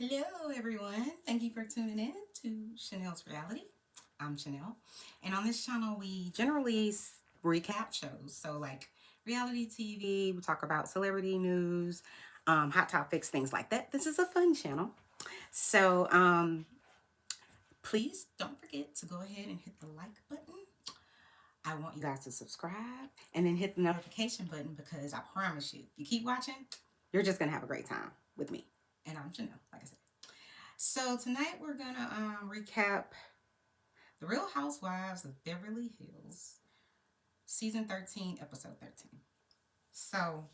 Hello, everyone. Thank you for tuning in to Chanel's Reality. I'm Chanel, and on this channel, we generally recap shows. So, like reality TV, we talk about celebrity news, hot topics, things like that. This is a fun channel. So, please don't forget to go ahead and hit the like button. I want you guys to subscribe and then hit the notification button because I promise you, if you keep watching, you're just going to have a great time with me. And I'm Chanel, like I said. So tonight we're gonna recap The Real Housewives of Beverly Hills, season 13, episode 13. So,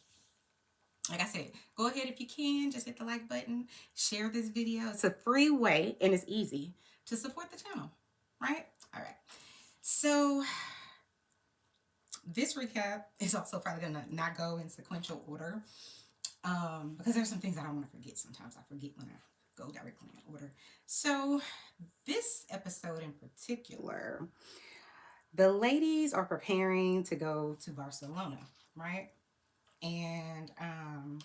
like I said, go ahead if you can, just hit the like button, share this video. It's a free way and it's easy to support the channel, right? All right. So this recap is also probably gonna not go in sequential order because there's some things I don't want to forget. Sometimes I forget when I go directly in order. So this episode in particular, the ladies are preparing to go to Barcelona, right? And I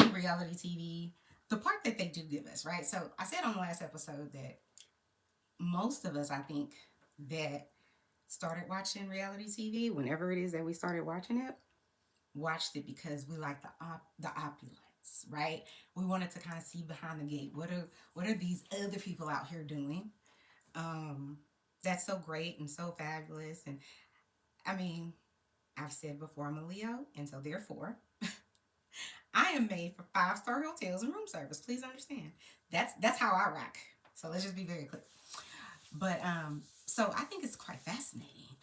think reality TV, the part that they do give us, right? So I said on the last episode that most of us, I think, that started watching reality TV, whenever it is that we started watching it, watched it because we like the opulence, right? We wanted to kind of see behind the gate. What are these other people out here doing? That's so great and so fabulous. And I mean, I've said before I'm a Leo, and so therefore I am made for 5-star hotels and room service. Please understand. That's how I rock. So let's just be very clear. But so I think it's quite fascinating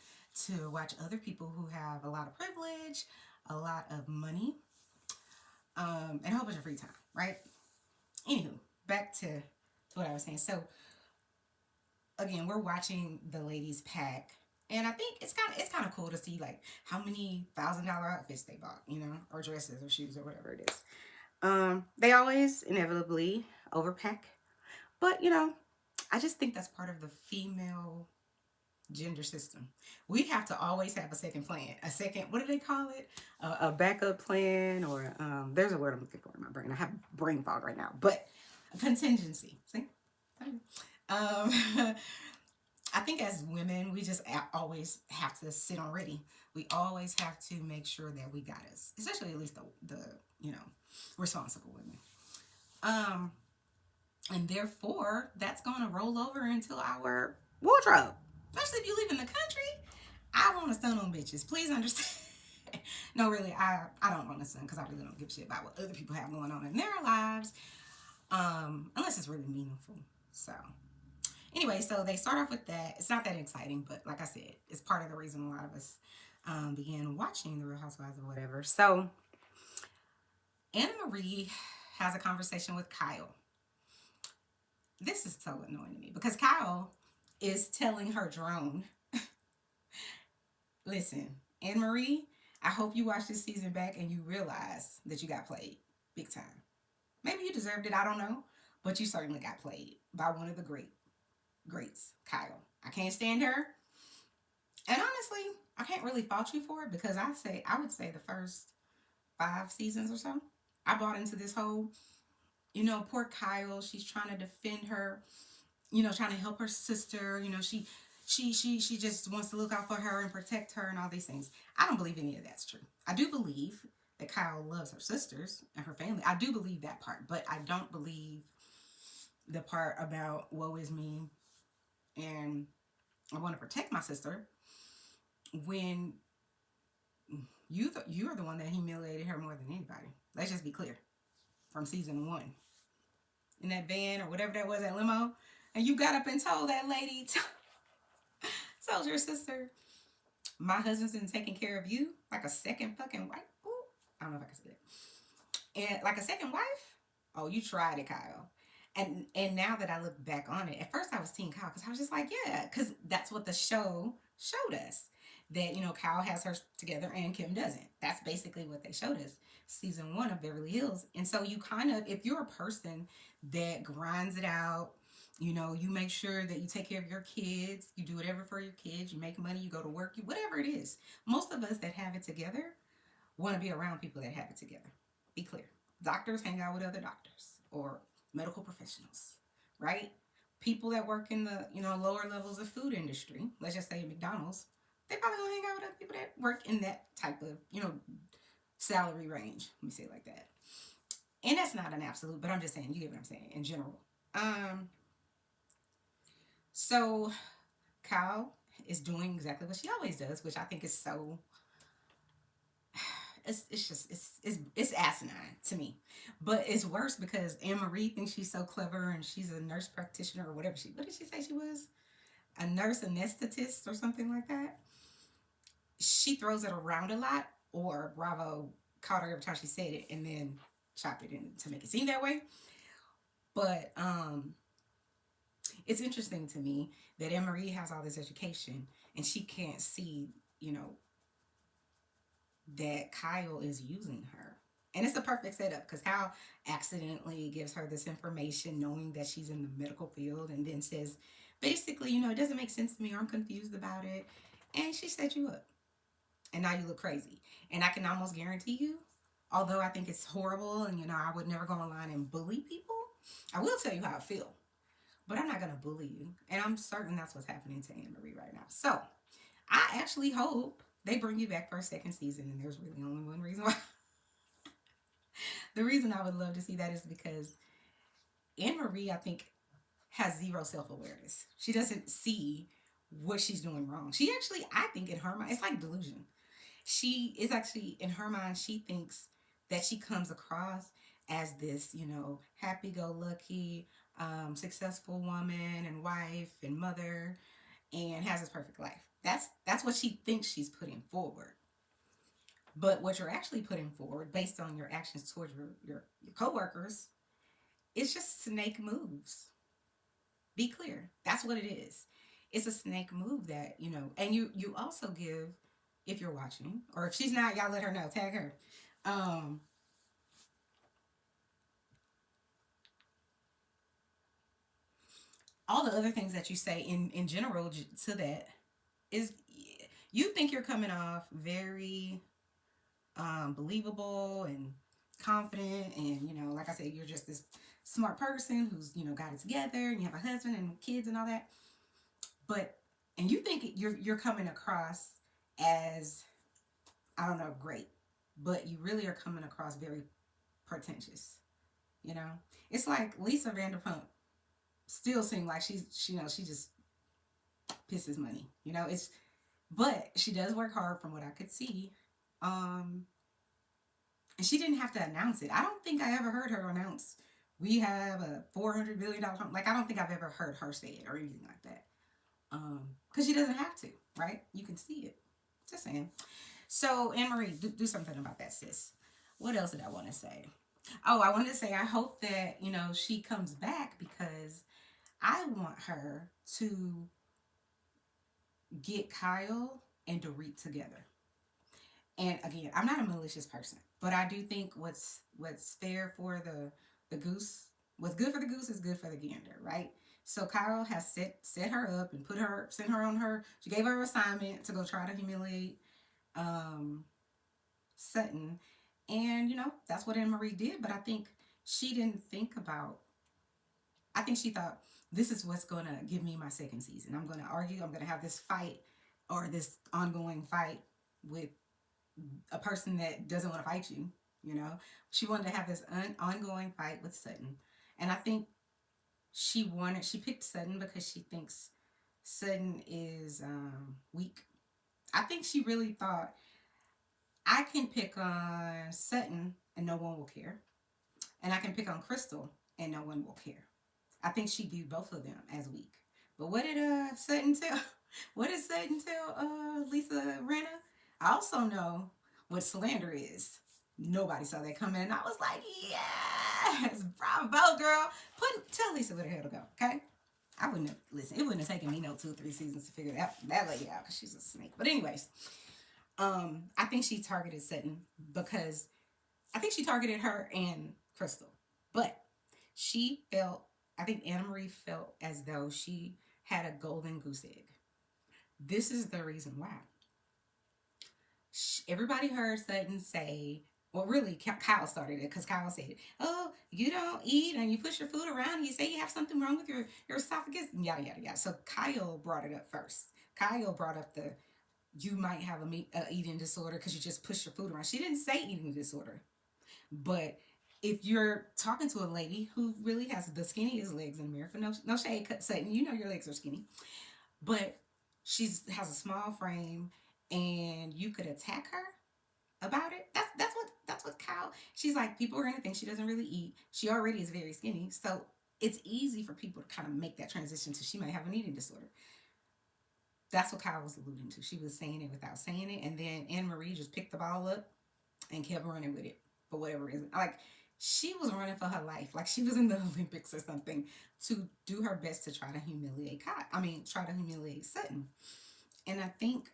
to watch other people who have a lot of privilege, a lot of money, and a whole bunch of free time, right? Anywho, back to what I was saying. So again, we're watching the ladies pack, and I think it's kind of cool to see like how many $1,000 outfits they bought, or dresses or shoes or whatever it is. They always inevitably overpack, but I just think that's part of the female gender system. We have to always have a second plan, a second, what do they call it? A backup plan, or there's a word I'm looking for in my brain. I have brain fog right now, but a contingency. See? I think as women, we just always have to sit on ready. We always have to make sure that we got us, especially at least the responsible women. Um, and therefore, that's going to roll over into our wardrobe. Especially if you live in the country, I want to stun on bitches. Please understand. No, really, I don't want to stun because I really don't give a shit about what other people have going on in their lives, unless it's really meaningful. So anyway, so they start off with that. It's not that exciting, but like I said, it's part of the reason a lot of us began watching The Real Housewives or whatever. So ANNIEMARIE has a conversation with Kyle. This is so annoying to me because Kyle is telling her drone, listen, ANNIEMARIE, I hope you watch this season back and you realize that you got played big time. Maybe you deserved it, I don't know, but you certainly got played by one of the greats, Kyle. I can't stand her. And honestly, I can't really fault you for it because I would say the first 5 seasons or so, I bought into this whole, poor Kyle, she's trying to defend her, trying to help her sister, she just wants to look out for her and protect her and all these things. I don't believe any of that's true. I do believe that Kyle loves her sisters and her family. I do believe that part, but I don't believe the part about woe is me and I want to protect my sister when you're the one that humiliated her more than anybody. Let's just be clear. From season 1. In that van or whatever that was, that limo, and you got up and told that lady, told your sister, my husband's been taking care of you like a second fucking wife. Ooh, I don't know if I can say that. And like a second wife? Oh, you tried it, Kyle. And now that I look back on it, at first I was team Kyle because I was just like, yeah, because that's what the show showed us. That, Kyle has her together and Kim doesn't. That's basically what they showed us. Season 1 of Beverly Hills. And so you kind of, if you're a person that grinds it out, you make sure that you take care of your kids, you do whatever for your kids, you make money, you go to work, whatever it is. Most of us that have it together want to be around people that have it together. Be clear. Doctors hang out with other doctors, or medical professionals, right? People that work in the, lower levels of food industry, let's just say McDonald's, they probably gonna hang out with other people that work in that type of, salary range. Let me say it like that. And that's not an absolute, but I'm just saying, you get what I'm saying in general. Um, so Kyle is doing exactly what she always does, which I think is so it's just it's asinine to me. But it's worse because Anne-Marie thinks she's so clever and she's a nurse practitioner or whatever what did she say she was? A nurse anesthetist or something like that. She throws it around a lot, or Bravo caught her every time she said it and then chopped it in to make it seem that way. But it's interesting to me that Anne-Marie has all this education and she can't see, that Kyle is using her. And it's a perfect setup because Kyle accidentally gives her this information knowing that she's in the medical field and then says, basically, it doesn't make sense to me or I'm confused about it. And she set you up. And now you look crazy. And I can almost guarantee you, although I think it's horrible and, I would never go online and bully people, I will tell you how I feel. But I'm not going to bully you. And I'm certain that's what's happening to Anne-Marie right now. So I actually hope they bring you back for a second season. And there's really only one reason why. The reason I would love to see that is because Anne-Marie, I think, has zero self-awareness. She doesn't see what she's doing wrong. She actually, I think in her mind, it's like delusion. She is actually, in her mind, she thinks that she comes across as this, happy-go-lucky, successful woman and wife and mother and has this perfect life. That's what she thinks she's putting forward. But what you're actually putting forward based on your actions towards your coworkers is just snake moves. Be clear. That's what it is. It's a snake move that, and you also give, if you're watching, or if she's not, y'all let her know, tag her. All the other things that you say in general to that is you think you're coming off very believable and confident, and like I said, you're just this smart person who's got it together, and you have a husband and kids and all that. But and you think you're coming across as, I don't know, great, but you really are coming across very pretentious. It's like Lisa Vanderpump still seems like she just pisses money. It's but she does work hard from what I could see. And she didn't have to announce it. I don't think I ever heard her announce we have a $400 billion home. Like, I don't think I've ever heard her say it or anything like that. Because she doesn't have to, right? You can see it. Just saying. So, Anne-Marie, do something about that, sis. What else did I want to say? Oh, I wanted to say I hope that, she comes back because I want her to get Kyle and Dorit together. And again, I'm not a malicious person, but I do think what's fair for the goose, what's good for the goose is good for the gander, right? So Kyle has set her up and sent her on her. She gave her an assignment to go try to humiliate Sutton, and that's what Anne-Marie did. But I think she didn't think about. I think she thought this is what's gonna give me my second season. I'm gonna argue. I'm gonna have this fight or this ongoing fight with a person that doesn't want to fight you. She wanted to have this ongoing fight with Sutton, and I think she picked Sutton because she thinks Sutton is weak. I think she really thought I can pick on Sutton and no one will care, and I can pick on Crystal and no one will care. I think she viewed both of them as weak. But what did Sutton tell? What did Sutton tell Lisa Rinna? I also know what slander is. Nobody saw that coming, and I was like, yes, bravo, girl. Tell Lisa where the hell to go, okay? I wouldn't have, listen, it wouldn't have taken me no 2 or 3 seasons to figure that lady out because she's a snake. But anyways, I think she targeted Sutton because I think she targeted her and Crystal. But I think Anne-Marie felt as though she had a golden goose egg. This is the reason why. Everybody heard Sutton say Well, really, Kyle started it because Kyle said, "Oh, you don't eat and you push your food around. And you say you have something wrong with your esophagus, and yada yada yada." So Kyle brought it up first. Kyle brought up the you might have a eating disorder because you just push your food around. She didn't say eating disorder, but if you're talking to a lady who really has the skinniest legs in America, no shade, Sutton, you know your legs are skinny, but has a small frame, and you could attack her about it. That's what Kyle. She's like, people are gonna think she doesn't really eat. She already is very skinny, so it's easy for people to kind of make that transition to she might have an eating disorder. That's what Kyle was alluding to. She was saying it without saying it, and then Anne-Marie just picked the ball up and kept running with it for whatever reason. Like she was running for her life, like she was in the Olympics or something, to do her best to try to humiliate Kyle. I mean, try to humiliate Sutton. And I think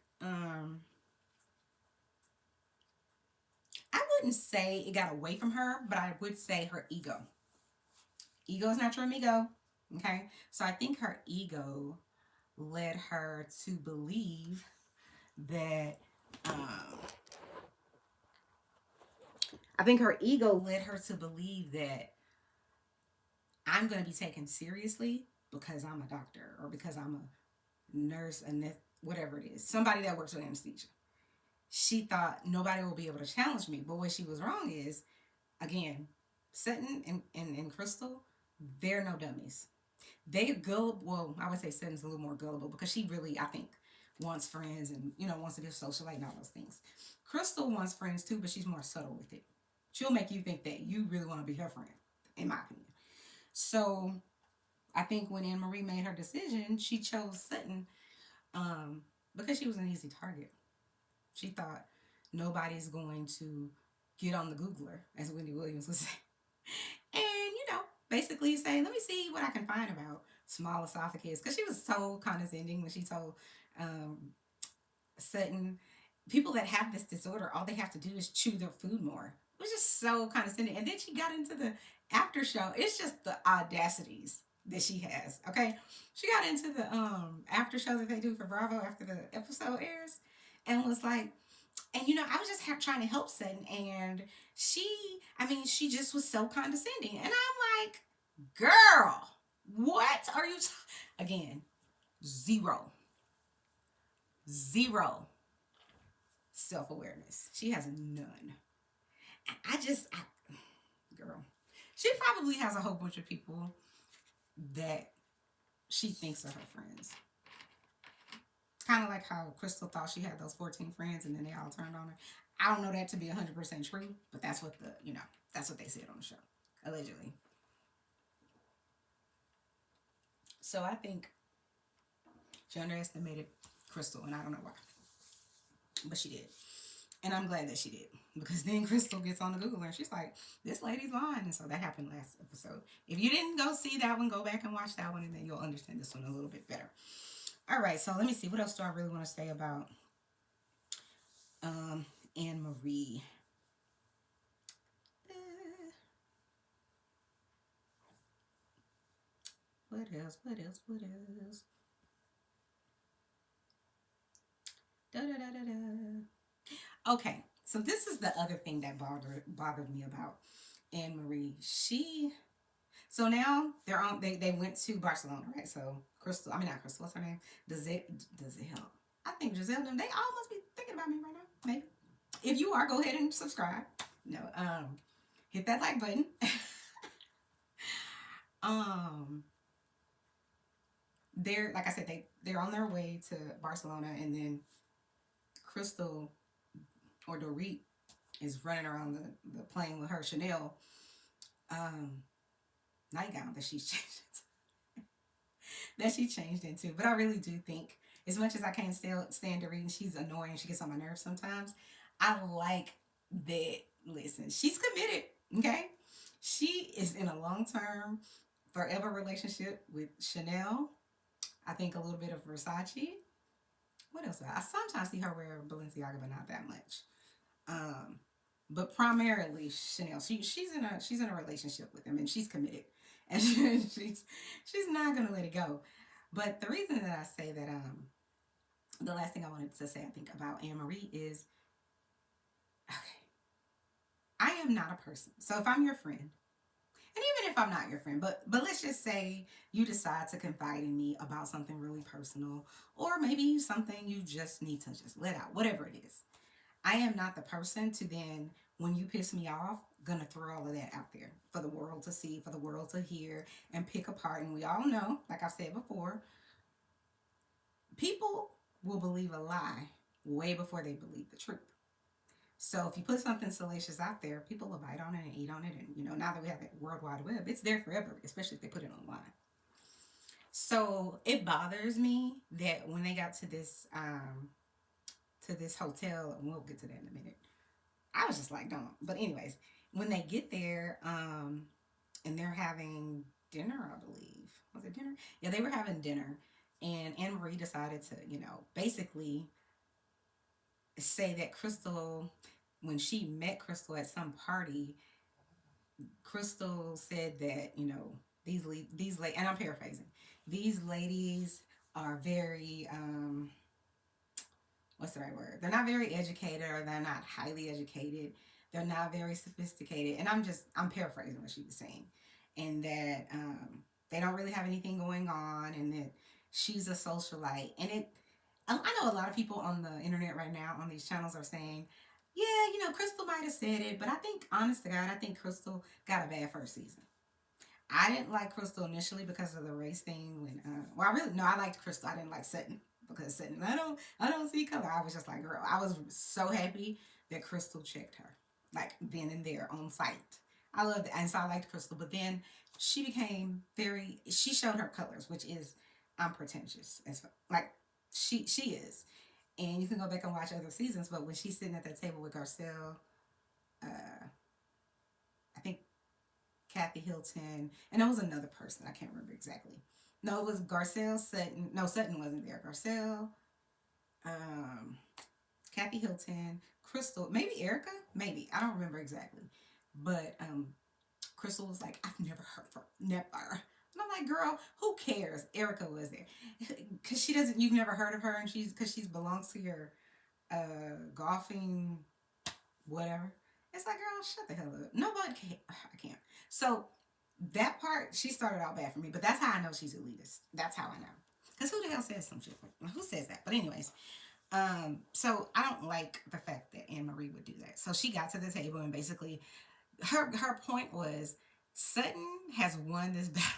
I wouldn't say it got away from her, but I would say her ego. Ego is not your amigo. Okay, so I think her ego led her to believe that um, I think her ego led her to believe that I'm going to be taken seriously because I'm a doctor or because I'm a nurse, and whatever it is, somebody that works with anesthesia. She thought nobody will be able to challenge me. But what she was wrong is, again, Sutton and Crystal, they're no dummies. They gullible. Well, I would say Sutton's a little more gullible because she really, I think, wants friends and wants to be a socialite and all those things. Crystal wants friends too, but she's more subtle with it. She'll make you think that you really want to be her friend, in my opinion. So I think when Anne Marie made her decision, she chose Sutton because she was an easy target. She thought nobody's going to get on the Googler, as Wendy Williams would say, and basically say, "Let me see what I can find about small esophagus," because she was so condescending when she told um, Sutton, people that have this disorder, all they have to do is chew their food more. It was just so condescending. And then she got into the after show. It's just the audacities that she has. Okay, she got into the after show that they do for Bravo after the episode airs, and was like, and I was just trying to help Sutton, and she, I mean, she just was so condescending, and I'm like, girl, what are you? Again, zero, zero self awareness. She has none. Girl, she probably has a whole bunch of people that she thinks are her friends. Kind of like how Crystal thought she had those 14 friends and then they all turned on her. I don't know that to be 100% true, but that's what that's what they said on the show, allegedly. So I think she underestimated Crystal, and I don't know why, but she did. And I'm glad that she did. Because then Crystal gets on the Google and she's like, this lady's lying. And so that happened last episode. If you didn't go see that one, go back and watch that one, and then you'll understand this one a little bit better. All right, so let me see. What else do I really want to say about Anne Marie? What else? What else? What else? Da da da da da. Okay, so this is the other thing that bothered me about Anne Marie. So now they're on. They went to Barcelona, right? So Crystal, I mean not Crystal. What's her name? Giselle. I think Giselle. They all must be thinking about me right now. Maybe. If you are, go ahead and subscribe. No, hit that like button. um, they're like I said, they're on their way to Barcelona, and then Crystal or Dorit is running around the plane with her Chanel um, nightgown that she's changed that she changed into. But I really do think, as much as I can't stand Dorit and she's annoying, she gets on my nerves sometimes, I like that. Listen, she's committed. Okay, she is in a long-term, forever relationship with Chanel. I think a little bit of Versace. What else? I sometimes see her wear Balenciaga, but not that much. Um, but primarily Chanel. She's in a relationship with him, and she's committed, and she's not gonna let it go. But the reason that I say that the last thing I wanted to say I think about Anne Marie is, okay, am not a person. So if I'm your friend, and even if I'm not your friend, but let's just say you decide to confide in me about something really personal, or maybe something you just need to just let out, whatever it is. I am not the person to then, when you piss me off, gonna throw all of that out there for the world to see, for the world to hear, and pick apart. And we all know, like I said before, people will believe a lie way before they believe the truth. So if you put something salacious out there, people will bite on it and eat on it. And now that we have that World Wide Web, it's there forever, especially if they put it online. So it bothers me that when they got to this hotel, and we'll get to that in a minute, I was just like, don't. But anyways, when they get there, and they're having dinner, I believe. Was it dinner? Yeah, they were having dinner, and Anne Marie decided to, basically say that Crystal, when she met Crystal at some party, Crystal said that, and I'm paraphrasing, these ladies are very what's the right word? They're not very educated, or they're not highly educated. They're not very sophisticated. And I'm paraphrasing what she was saying. And that they don't really have anything going on, and that she's a socialite. And I know a lot of people on the internet right now on these channels are saying, yeah, Crystal might have said it, but I think, honest to God, I think Crystal got a bad first season. I didn't like Crystal initially because of the race thing. When I really no, I liked Crystal. I didn't like Sutton because Sutton, I don't see color. I was just like, girl, I was so happy that Crystal checked her, like being in there on site. I loved it, and so I liked Crystal. But then she became she showed her colors, which is I'm pretentious as like she is. And you can go back and watch other seasons, but when she's sitting at that table with Garcelle, uh, I think Kathy Hilton, and it was another person. I can't remember exactly. No, it was Garcelle, Sutton. No, Sutton wasn't there. Garcelle, um, Kathy Hilton, Crystal, maybe Erica, maybe I don't remember exactly. But Crystal was like, I've never heard from never. And I'm like, girl, who cares? Erica was there because she doesn't. You've never heard of her, and she's belongs to your golfing whatever. It's like, girl, shut the hell up. Nobody can. I can't. So that part, she started out bad for me, but that's how I know she's elitist. That's how I know. Because who the hell says some shit? Who says that? But anyways, so I don't like the fact that Anne Marie would do that. So she got to the table, and basically her point was Sutton has won this battle.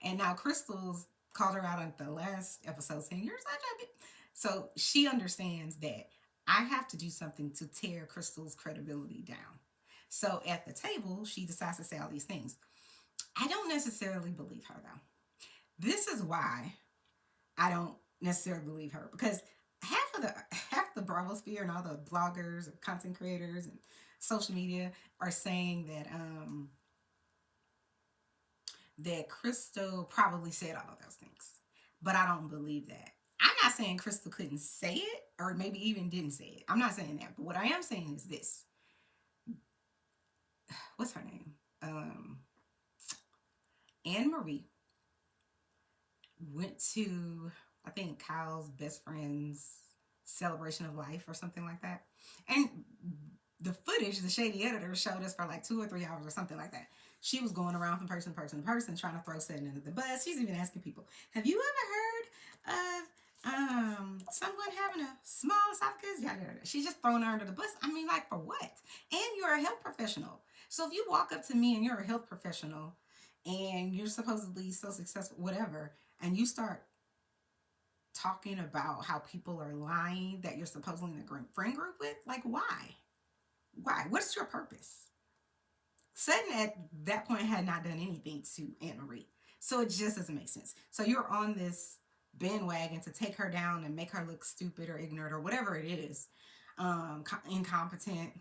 And now Crystal's called her out on the last episode saying, you're such a bitch. So she understands that I have to do something to tear Crystal's credibility down. So at the table, she decides to say all these things. I don't necessarily believe her, though. This is why I don't necessarily believe her, because half the Bravo sphere and all the bloggers and content creators and social media are saying that Crystal probably said all of those things. But I don't believe that. I'm not saying Crystal couldn't say it, or maybe even didn't say it. I'm not saying that. But what I am saying is this. What's her name? Anne Marie went to, I think, Kyle's best friend's celebration of life or something like that. And the footage, the shady editor showed us for like 2 or 3 hours or something like that. She was going around from person to person to person trying to throw Sutton under the bus. She's even asking people, have you ever heard of someone having a small esophagus? Yada, yada. She's just throwing her under the bus. I mean, like, for what? And you're a health professional. So if you walk up to me and you're a health professional and you're supposedly so successful, whatever, and you start talking about how people are lying that you're supposedly in a friend group with, like, why? Why? What's your purpose? Sutton at that point had not done anything to Anne Marie. So it just doesn't make sense. So you're on this bandwagon to take her down and make her look stupid or ignorant or whatever it is, incompetent.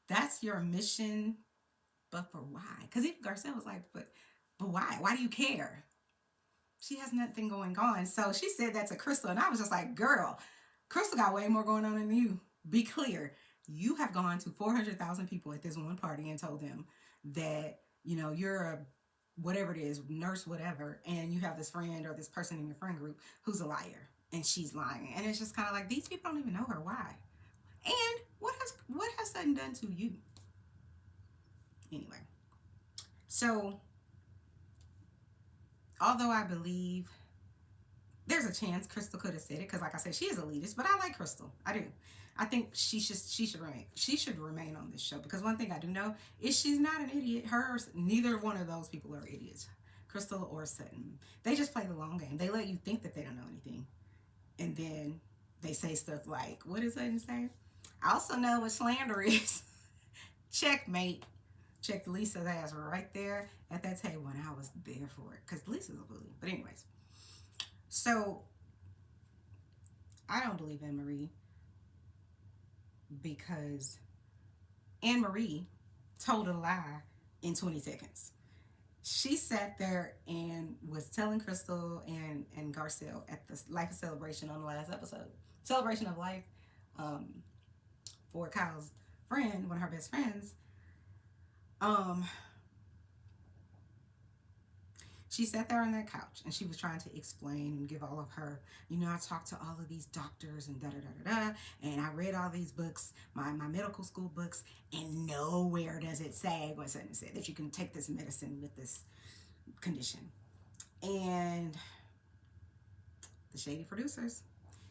That's your mission. But for why? Because even Garcelle was like, but why? Why do you care? She has nothing going on. So she said that to Crystal, and I was just like, girl, Crystal got way more going on than you. Be clear. You have gone to 400,000 people at this one party and told them that, you're a whatever it is, nurse, whatever, and you have this friend or this person in your friend group who's a liar, and she's lying. And it's just kind of like, these people don't even know her. Why? And what has Sutton done to you? Anyway, so although I believe there's a chance Crystal could have said it, because like I said, she is elitist, but I like Crystal. I do. I think she should remain on this show, because one thing I do know is she's not an idiot. Neither one of those people are idiots. Crystal or Sutton. They just play the long game. They let you think that they don't know anything. And then they say stuff like, what does Sutton say? I also know what slander is. Checkmate. Checked Lisa's ass right there at that table, and I was there for it, because Lisa's a bully. But anyways, so I don't believe Anne-Marie, because Anne-Marie told a lie in 20 seconds. She sat there and was telling Crystal and Garcelle at the Life Celebration on the last episode. Celebration of Life, um, for Kyle's friend, one of her best friends. Um, she sat there on that couch and she was trying to explain and give all of her, I talked to all of these doctors and da da da da da, and I read all these books, my medical school books, and nowhere does it say what Sutton said, that you can take this medicine with this condition. And the shady producers,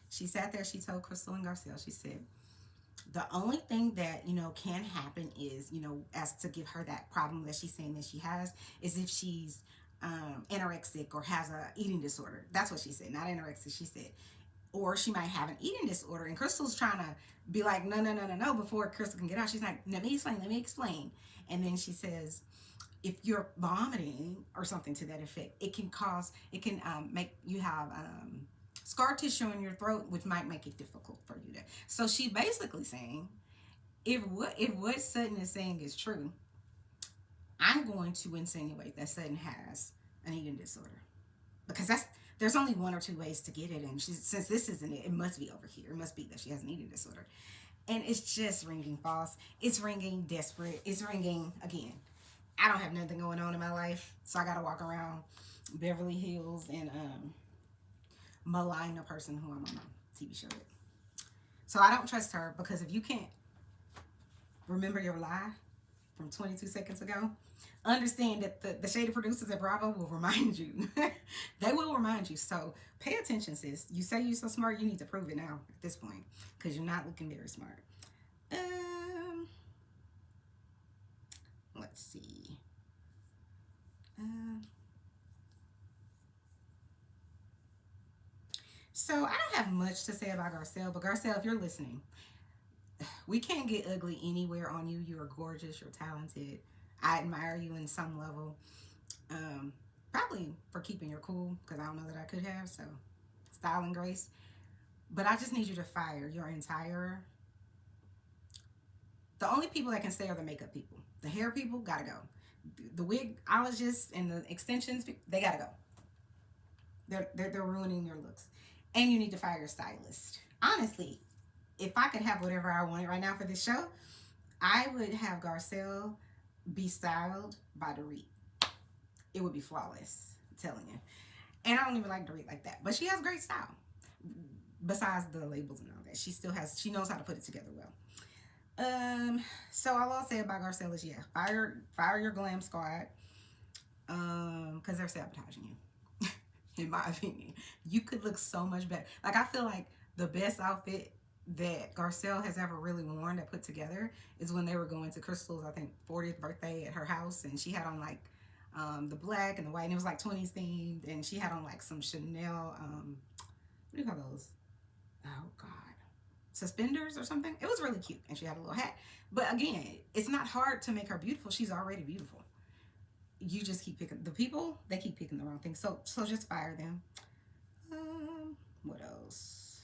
she sat there, she told Crystal and Garcelle, she said, the only thing that, can happen is, as to give her that problem that she's saying that she has, is if she's anorexic or has a eating disorder. That's what she said, not anorexic. She said, or she might have an eating disorder. And Crystal's trying to be like, no, before Crystal can get out. She's like, let me explain. And then she says, if you're vomiting or something to that effect, it can make you have scar tissue in your throat, which might make it difficult for you to. So she basically saying, if what Sutton is saying is true, I'm going to insinuate that Sutton has an eating disorder, because there's only one or two ways to get it, and since this isn't it, it must be over here. It must be that she has an eating disorder, and it's just ringing false. It's ringing desperate. It's ringing again. I don't have nothing going on in my life, so I gotta walk around Beverly Hills and malign a person who I'm on a TV show with. So I don't trust her, because if you can't remember your lie from 22 seconds ago, understand that the shady producers at Bravo will remind you. They will remind you. So pay attention, sis. You say you're so smart, you need to prove it now at this point, because you're not looking very smart. Let's see. So I don't have much to say about Garcelle, but Garcelle, if you're listening, we can't get ugly anywhere on you. You are gorgeous. You're talented. I admire you in some level. Probably for keeping your cool, because I don't know that I could have. So, style and grace. But I just need you to fire your entire. The only people that can stay are the makeup people. The hair people gotta go. The wigologists and the extensions, they gotta go. They're ruining your looks. And you need to fire your stylist. Honestly, if I could have whatever I wanted right now for this show, I would have Garcelle be styled by Dorit. It would be flawless, I'm telling you. And I don't even like Dorit like that, but she has great style. Besides the labels and all that, she knows how to put it together well. So all I'll say about Garcelle is, fire your glam squad, because they're sabotaging you. In my opinion, you could look so much better. Like, I feel like the best outfit that Garcelle has ever really worn, that put together, is when they were going to Crystal's, I think, 40th birthday at her house, and she had on like the black and the white, and it was like 20s themed, and she had on like some Chanel, what do you call those? Oh God, suspenders or something. It was really cute, and she had a little hat. But again, it's not hard to make her beautiful. She's already beautiful. You just keep picking the people. They keep picking the wrong thing. So just fire them. What else?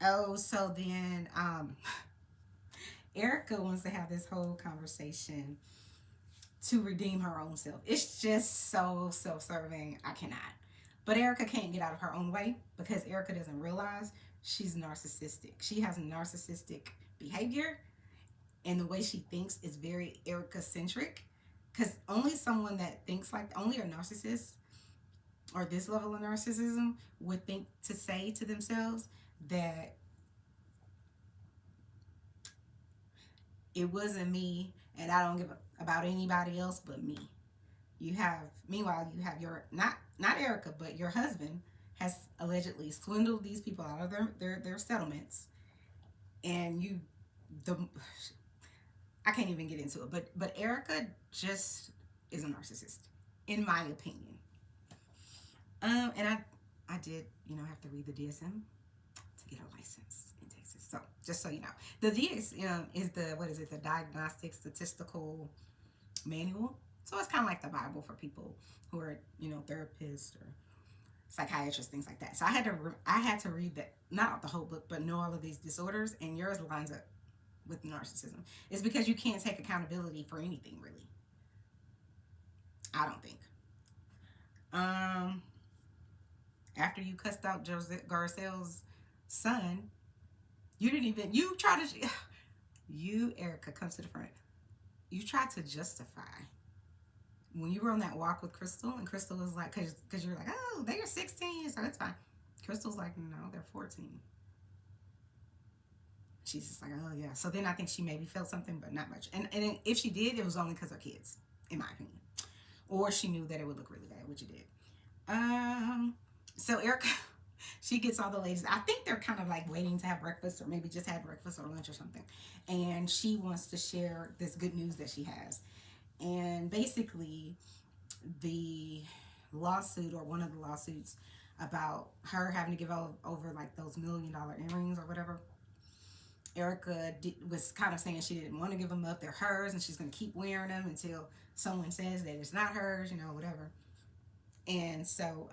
Oh, so then Erica wants to have this whole conversation to redeem her own self. It's just so self-serving. I cannot. But Erica can't get out of her own way, because Erica doesn't realize she's narcissistic. She has narcissistic behavior, and the way she thinks is very Erica-centric, because only someone that thinks like, only a narcissist or this level of narcissism would think to say to themselves that It wasn't me, and I don't give about anybody else but me. Meanwhile, you have your, not Erica, but your husband has allegedly swindled these people out of their settlements, and the I can't even get into it, but Erica just is a narcissist, in my opinion. And I did, have to read the DSM to get a license in Texas. So just so you know, the DSM is the Diagnostic Statistical Manual. So it's kind of like the Bible for people who are, therapists or psychiatrists, things like that. So I had to read that, not the whole book, but know all of these disorders, and yours lines up with narcissism. It's because you can't take accountability for anything, really. I don't think. After you cussed out Garcelle's son, Erica, comes to the front. You tried to justify when you were on that walk with Crystal, and Crystal was like, because you're like, oh, they are 16, so it's fine. Crystal's like, no, they're 14. She's just like, oh yeah. So then I think she maybe felt something, but not much. And if she did, it was only because of kids, in my opinion. Or she knew that it would look really bad, which it did. So Erica, she gets all the ladies. I think they're kind of like waiting to have breakfast, or maybe just had breakfast or lunch or something. And she wants to share this good news that she has. And basically, the lawsuit, or one of the lawsuits, about her having to give over like those $1 million earrings or whatever. Erica was kind of saying she didn't want to give them up. They're hers, and she's going to keep wearing them until someone says that it's not hers, whatever. And so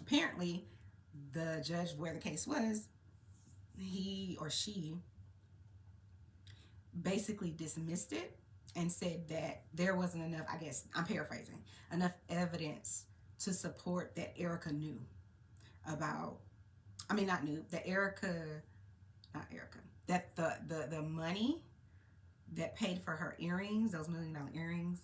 apparently the judge where the case was, he or she basically dismissed it and said that there wasn't enough, I guess, I'm paraphrasing, enough evidence to support that Erica knew about, that the money that paid for her earrings, those $1 million earrings,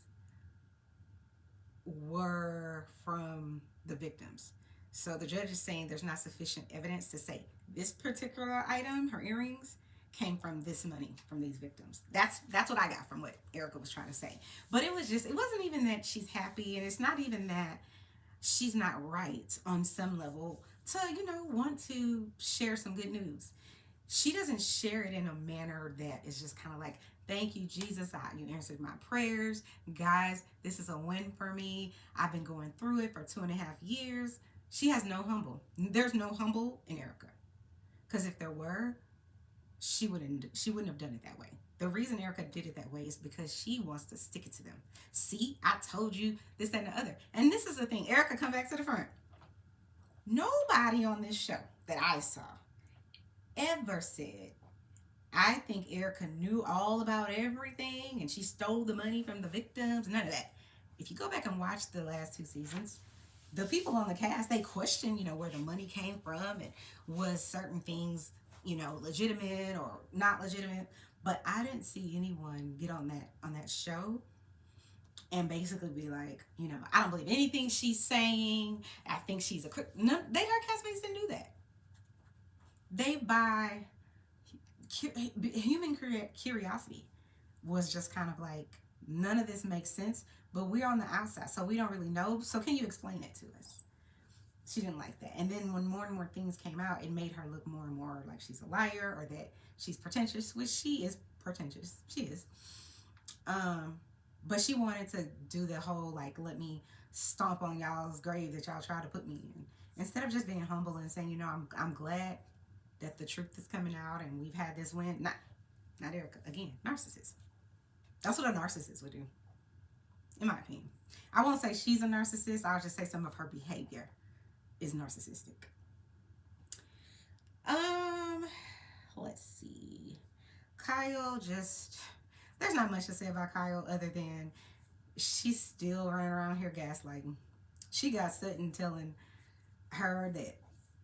were from the victims. So the judge is saying there's not sufficient evidence to say this particular item, her earrings, came from this money from these victims. That's what I got from what Erica was trying to say. But it wasn't even that she's happy, and it's not even that she's not right on some level to, want to share some good news. She doesn't share it in a manner that is just kind of like, thank you, Jesus. You answered my prayers. Guys, this is a win for me. I've been going through it for 2.5 years. She has no humble. There's no humble in Erica. Because if there were, she wouldn't have done it that way. The reason Erica did it that way is because she wants to stick it to them. See, I told you this, that, and the other. And this is the thing. Erica, come back to the front. Nobody on this show that I saw ever said, I think Erica knew all about everything and she stole the money from the victims. None of that. If you go back and watch the last 2 seasons, the people on the cast, they question, where the money came from, and was certain things, legitimate or not legitimate. But I didn't see anyone get on that show and basically be like, I don't believe anything she's saying. I think she's her castmates didn't do that. They buy human curiosity was just kind of like, none of this makes sense, but we're on the outside, so we don't really know. So can you explain it to us? She didn't like that. And then when more and more things came out, it made her look more and more like she's a liar, or that she's pretentious, which she is pretentious. She is. But she wanted to do the whole, like, let me stomp on y'all's grave that y'all tried to put me in. Instead of just being humble and saying, I'm glad that the truth is coming out and we've had this win. Not Erica. Again, narcissist. That's what a narcissist would do, in my opinion. I won't say she's a narcissist. I'll just say some of her behavior is narcissistic. Let's see. Kyle, there's not much to say about Kyle other than she's still running around here gaslighting. She got Sutton telling her that,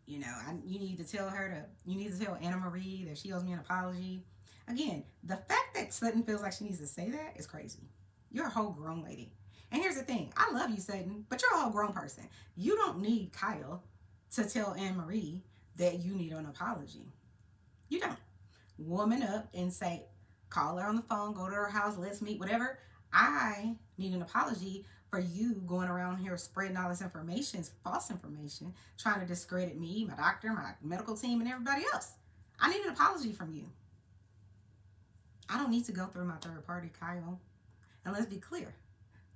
you need to tell ANNIEMARIE that she owes me an apology. Again, the fact that Sutton feels like she needs to say that is crazy. You're a whole grown lady. And here's the thing. I love you, Sutton, but you're a whole grown person. You don't need Kyle to tell ANNIEMARIE that you need an apology. You don't. Woman up and say, call her on the phone, go to her house, let's meet, whatever. I need an apology for you going around here spreading all this information, false information, trying to discredit me, my doctor, my medical team, and everybody else. I need an apology from you. I don't need to go through my third party, Kyle. And let's be clear,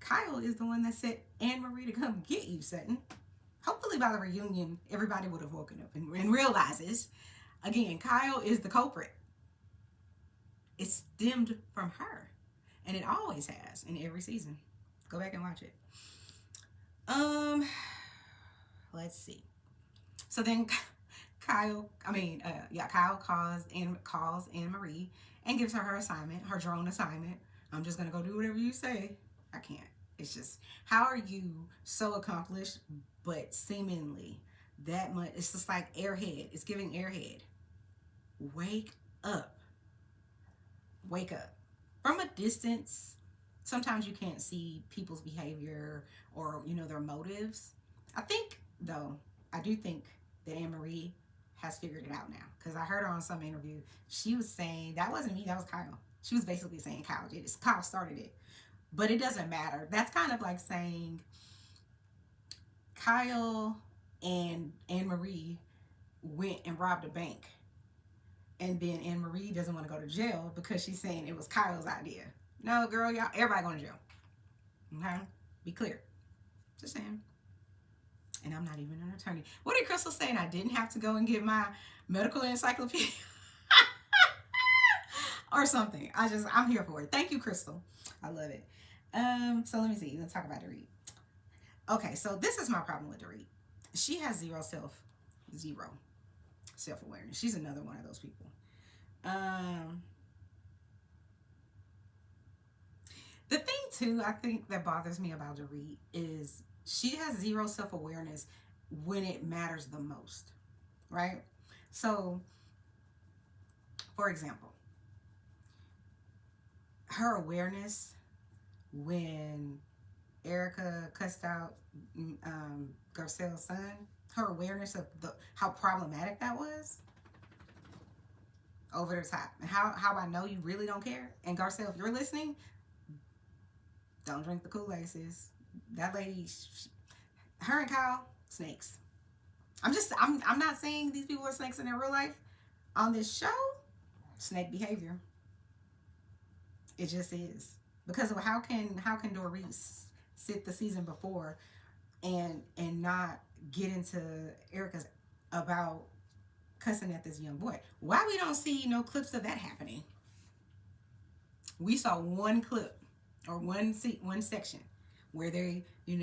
Kyle is the one that said Anne-Marie to come get you, Sutton. Hopefully by the reunion, everybody would have woken up and realizes, again, Kyle is the culprit. It stemmed from her. And it always has in every season. Go back and watch it. Let's see. So then Kyle calls Anne-Marie and gives her assignment, her drone assignment. I'm just gonna go do whatever you say. I can't. It's just, how are you so accomplished, but seemingly that much? It's just like Airhead. It's giving Airhead. Wake up. Wake up. From a distance, sometimes you can't see people's behavior or, their motives. I do think that Anne-Marie has figured it out now. Because I heard her on some interview. She was saying, that wasn't me, that was Kyle. She was basically saying Kyle did it. Kyle started it. But it doesn't matter. That's kind of like saying Kyle and Anne-Marie went and robbed a bank. And then Anne-Marie doesn't want to go to jail because she's saying it was Kyle's idea. No, girl, y'all, everybody going to jail. Okay? Be clear. Just saying. And I'm not even an attorney. What did Crystal say? And I didn't have to go and get my medical encyclopedia or something. I'm here for it. Thank you, Crystal. I love it. So let me see. Let's talk about Dorit. Okay, so this is my problem with Dorit. She has zero self-awareness. She's another one of those people. The thing too, I think that bothers me about Dorit is she has zero self-awareness when it matters the most, right? So, for example, her awareness when Erica cussed out Garcelle's son, her awareness of how problematic that was, over the top. And how I know you really don't care. And Garcelle, if you're listening, don't drink the Kool-Aid, sis. That lady, her and Kyle, snakes. I'm not saying these people are snakes in their real life. On this show, snake behavior. It just is. Because of how can Dorit sit the season before and not get into Erica's about cussing at this young boy? Why we don't see no clips of that happening? We saw one clip or one section where they, and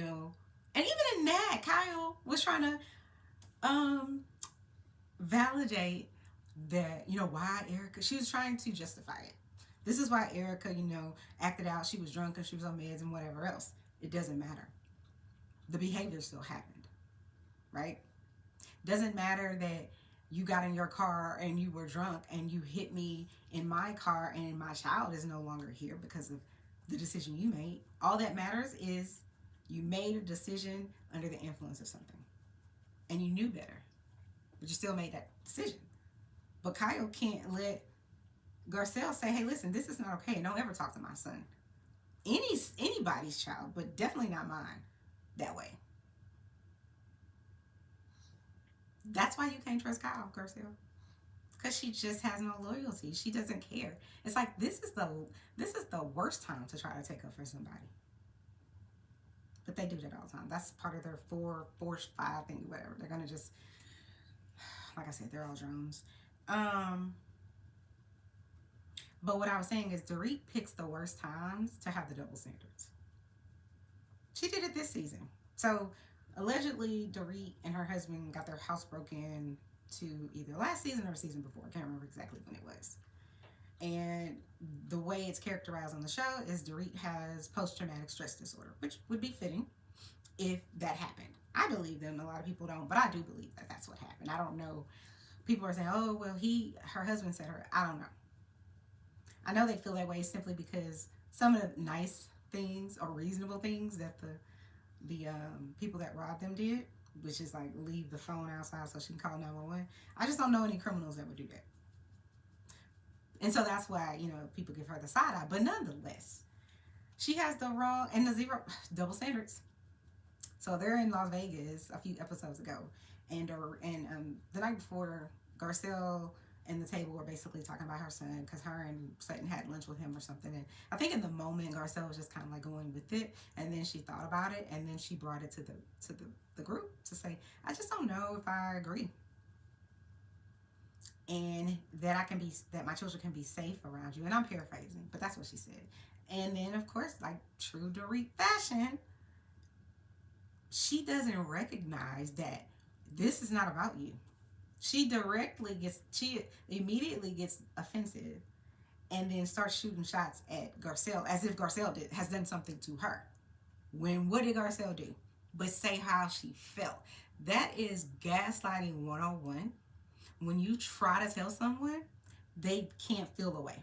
even in that, Kyle was trying to validate that, why Erica, she was trying to justify it. This is why Erica, acted out. She was drunk and she was on meds and whatever else. It doesn't matter. The behavior still happened, right? Doesn't matter that you got in your car and you were drunk and you hit me in my car and my child is no longer here because of the decision you made. All that matters is you made a decision under the influence of something and you knew better, but you still made that decision. But Kyle can't let Garcelle say, hey, listen, this is not okay. Don't ever talk to my son. Anybody's child, but definitely not mine that way. That's why you can't trust Kyle, Garcelle. Because she just has no loyalty. She doesn't care. It's like this is the worst time to try to take up for somebody. But they do that all the time. That's part of their 4-5 thing, whatever. They're gonna just, like I said, they're all drones. But what I was saying is Dorit picks the worst times to have the double standards. She did it this season. So allegedly Dorit and her husband got their house broken to either last season or season before. I can't remember exactly when it was. And the way it's characterized on the show is Dorit has post-traumatic stress disorder, which would be fitting if that happened. I believe them. A lot of people don't, but I do believe that that's what happened. I don't know. People are saying, oh, well, her husband said her. I don't know. I know they feel that way simply because some of the nice things or reasonable things that the people that robbed them did, which is like leave the phone outside so she can call 911. I just don't know any criminals that would do that. And so that's why, people give her the side eye. But nonetheless, she has the wrong and the zero double standards. So they're in Las Vegas a few episodes ago, and the night before, Garcelle and the table were basically talking about her son because her and Sutton had lunch with him or something. And I think in the moment, Garcelle was just kind of like going with it, and then she thought about it, and then she brought it to the group to say, "I just don't know if I agree." And that my children can be safe around you. And I'm paraphrasing, but that's what she said. And then, of course, like true Dorit fashion, she doesn't recognize that this is not about you. She immediately gets offensive and then starts shooting shots at Garcelle as if Garcelle has done something to her. When what did Garcelle do? But say how she felt. That is gaslighting 101. When you try to tell someone, they can't feel a way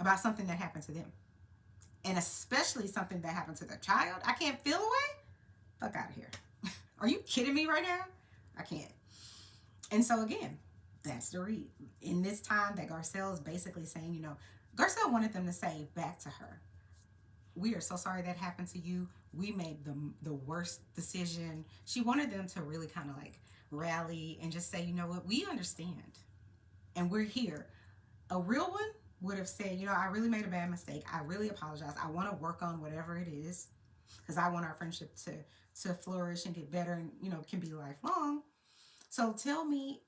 about something that happened to them. And especially something that happened to their child. I can't feel a way? Fuck out of here. Are you kidding me right now? I can't. And so again, that's the read. In this time that Garcelle is basically saying, Garcelle wanted them to say back to her, "We are so sorry that happened to you. We made the worst decision." She wanted them to really kind of like rally and just say, "You know what, we understand. And we're here." A real one would have said, "I really made a bad mistake. I really apologize. I want to work on whatever it is because I want our friendship to flourish and get better and, can be lifelong. So tell me,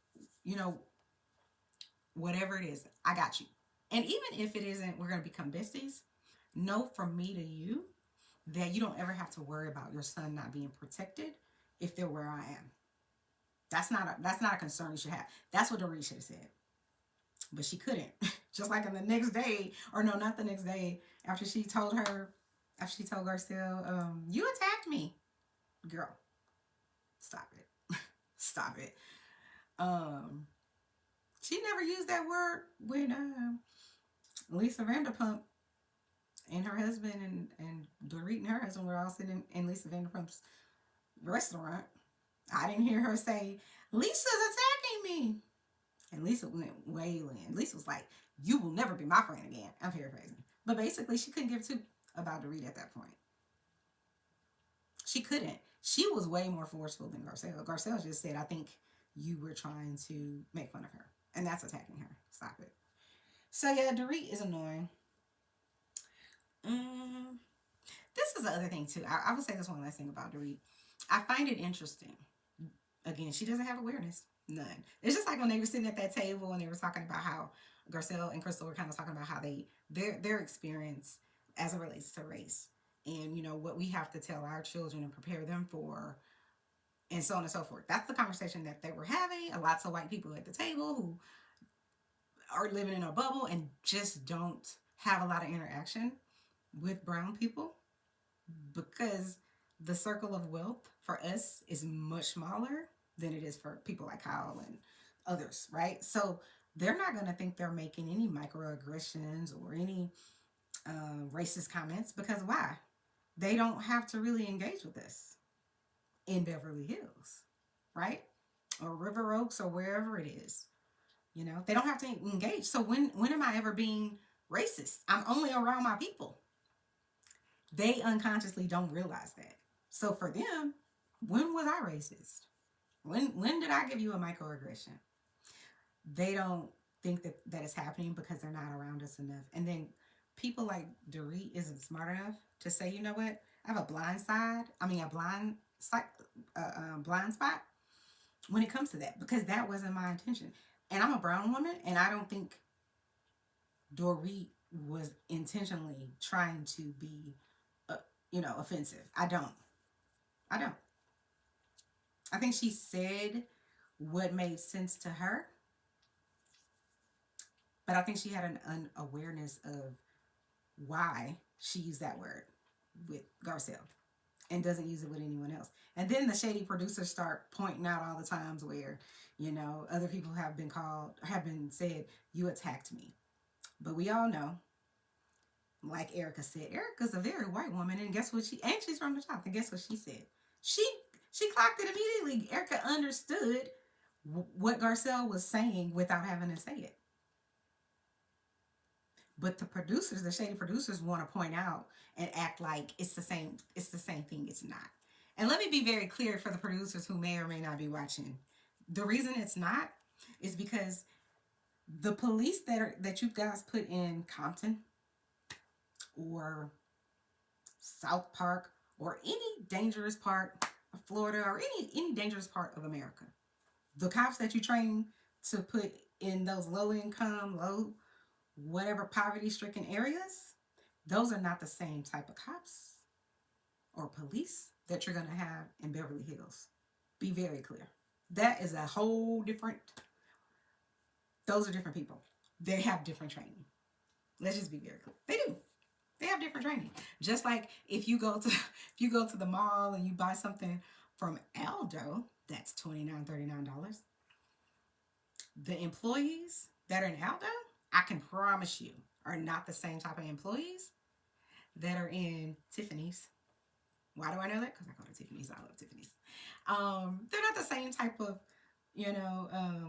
whatever it is, I got you. And even if it isn't, we're going to become besties. Know from me to you that you don't ever have to worry about your son not being protected if they're where I am. That's not a concern you should have." That's what Dorit should have said. But she couldn't. Just like in the next day, or no, not the next day, after she told Garcelle, "You attacked me." Girl, stop it. Stop it. She never used that word when Lisa Vanderpump and her husband and Dorit and her husband were all sitting in Lisa Vanderpump's restaurant. I didn't hear her say, "Lisa's attacking me." And Lisa went wailing. Lisa was like, "You will never be my friend again." I'm paraphrasing. But basically, she couldn't give two about Dorit at that point. She couldn't. She was way more forceful than Garcelle. Garcelle just said, "I think you were trying to make fun of her." And that's attacking her. Stop it. So yeah, Dorit is annoying. This is the other thing too. I would say this one last thing about Dorit. I find it interesting. Again, she doesn't have awareness. None. It's just like when they were sitting at that table and they were talking about how Garcelle and Crystal were kind of talking about how their experience as it relates to race and what we have to tell our children and prepare them for, and so on and so forth. That's the conversation that they were having. Lots of white people at the table who are living in a bubble and just don't have a lot of interaction with brown people because the circle of wealth for us is much smaller than it is for people like Kyle and others, right? So they're not going to think they're making any microaggressions or any racist comments because why? They don't have to really engage with us in Beverly Hills, right? Or River Oaks or wherever it is. They don't have to engage. So when am I ever being racist? I'm only around my people. They unconsciously don't realize that. So for them, when was I racist? When did I give you a microaggression? They don't think that it's happening because they're not around us enough. And then people like Dorit isn't smart enough to say, "You know what? I have a blind spot when it comes to that because that wasn't my intention." And I'm a brown woman, and I don't think Dorit was intentionally trying to be, offensive. I don't. I think she said what made sense to her, but I think she had an unawareness of why she used that word with Garcelle and doesn't use it with anyone else. And then the shady producers start pointing out all the times where, other people have been said, "You attacked me." But we all know, like Erica said, Erica's a very white woman, and guess what she's from the South, and guess what she said? She clocked it immediately. Erica understood what Garcelle was saying without having to say it. But the shady producers want to point out and act like it's the same thing. It's not. And let me be very clear for the producers who may or may not be watching. The reason it's not is because the police that you guys put in Compton or South Park or any dangerous part of Florida or any dangerous part of America, the cops that you train to put in those low income, low whatever poverty stricken areas, those are not the same type of cops or police that you're going to have in Beverly Hills. Be very clear. That is a whole different, those are different people. They have different training. Let's just be very clear. They do. They have different training. Just like if you go to the mall and you buy something from Aldo, that's $29, $39. The employees that are in Aldo, I can promise you, are not the same type of employees that are in Tiffany's. Why do I know that? Because I go to Tiffany's. I love Tiffany's. They're not the same type of,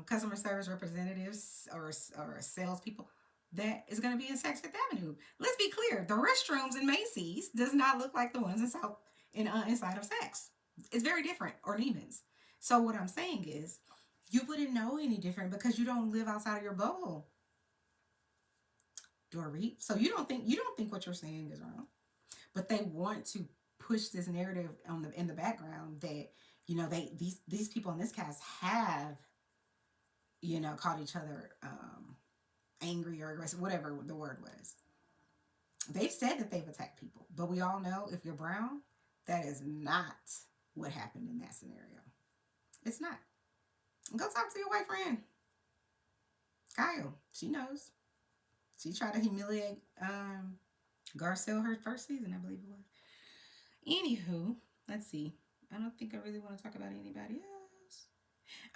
customer service representatives or salespeople that is going to be in Saks Fifth Avenue. Let's be clear. The restrooms in Macy's does not look like the ones inside of Saks. It's very different, or Neiman's. So what I'm saying is, you wouldn't know any different because you don't live outside of your bubble, Dorit. So you don't think what you're saying is wrong, but they want to push this narrative in the background that these people in this cast have called each other angry or aggressive, whatever the word was. They've said that they've attacked people, but we all know if you're brown, that is not what happened in that scenario. It's not. Go talk to your white friend, Kyle. She knows. She tried to humiliate Garcelle her first season, I believe it was. Anywho, let's see. I don't think I really want to talk about anybody else.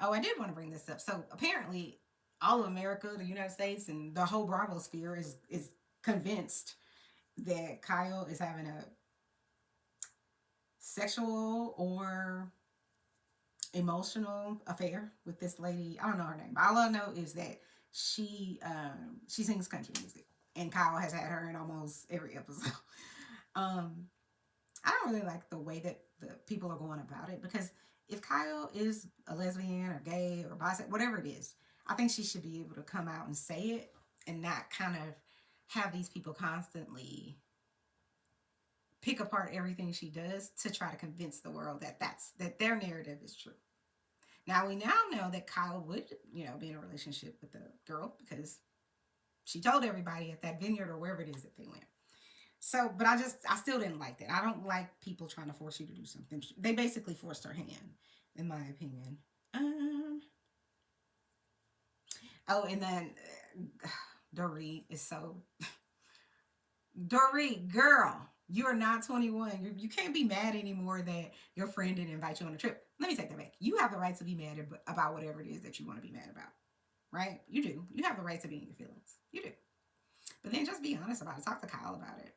Oh, I did want to bring this up. So apparently, all of America, the United States, and the whole Bravo sphere is convinced that Kyle is having a sexual or emotional affair with this lady. I don't know her name, but all I know is that she sings country music, and Kyle has had her in almost every episode. I don't really like the way that the people are going about it, because if Kyle is a lesbian or gay or bisexual, whatever it is, I think she should be able to come out and say it and not kind of have these people constantly pick apart everything she does to try to convince the world that their narrative is true. Now we now know that Kyle would, be in a relationship with the girl because she told everybody at that vineyard or wherever it is that they went. So, but I still didn't like that. I don't like people trying to force you to do something. They basically forced her hand, in my opinion. Oh, and then Dorit is so... Dorit, girl, you are not 21. You can't be mad anymore that your friend didn't invite you on a trip. Let me take that back. You have the right to be mad about whatever it is that you want to be mad about, right? You do. You have the right to be in your feelings. You do. But then just be honest about it. Talk to Kyle about it.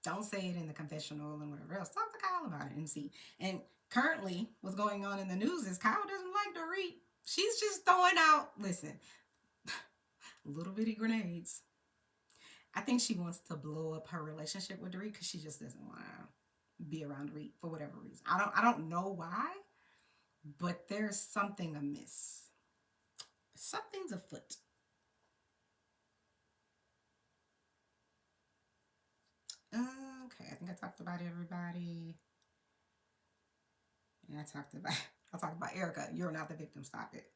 Don't say it in the confessional and whatever else. Talk to Kyle about it and see. And currently, what's going on in the news is Kyle doesn't like Dorit. She's just throwing out, listen, little bitty grenades. I think she wants to blow up her relationship with Dorit because she just doesn't want to be around Dorit for whatever reason. I don't know why, but there's something amiss. Something's afoot. Okay, I think I talked about everybody. And I talked about Erica. You're not the victim. Stop it.